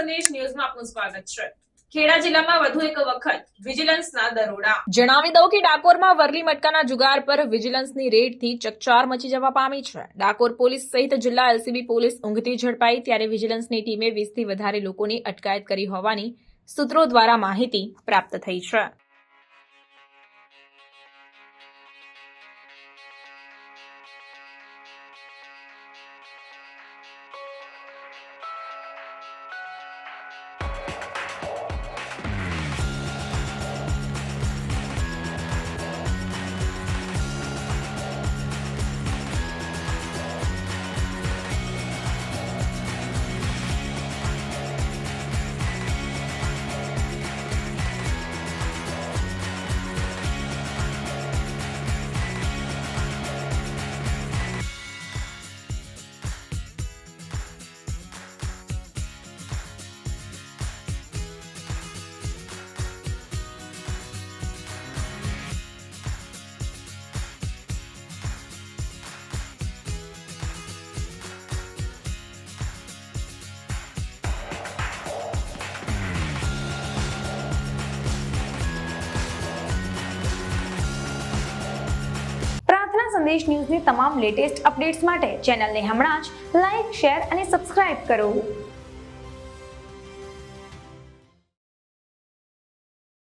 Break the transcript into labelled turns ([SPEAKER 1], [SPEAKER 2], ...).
[SPEAKER 1] સંદેશ ન્યૂઝમાં આપનું સ્વાગત છે। ખેડા જિલ્લામાં વધુ એક વખત વિજિલન્સના દરોડા। જણાવી દઉં કે ડાકોરમાં વરલી મટકાના જુગાર પર વિજિલન્સની રેડથી ચકચાર મચી જવા પામી છે। ડાકોર પોલીસ સહિત જિલ્લા એલસીબી પોલીસ ઊંઘતી ઝડપાઈ ત્યારે વિજિલન્સની ટીમે 20થી વધારે લોકોની અટકાયત કરી હોવાની સૂત્રો દ્વારા માહિતી પ્રાપ્ત થઈ છે।
[SPEAKER 2] સંદેશ ન્યૂઝની તમામ લેટેસ્ટ અપડેટ્સ માટે ચેનલને હમણાં જ લાઇક, શેર અને સબસ્ક્રાઇબ કરો।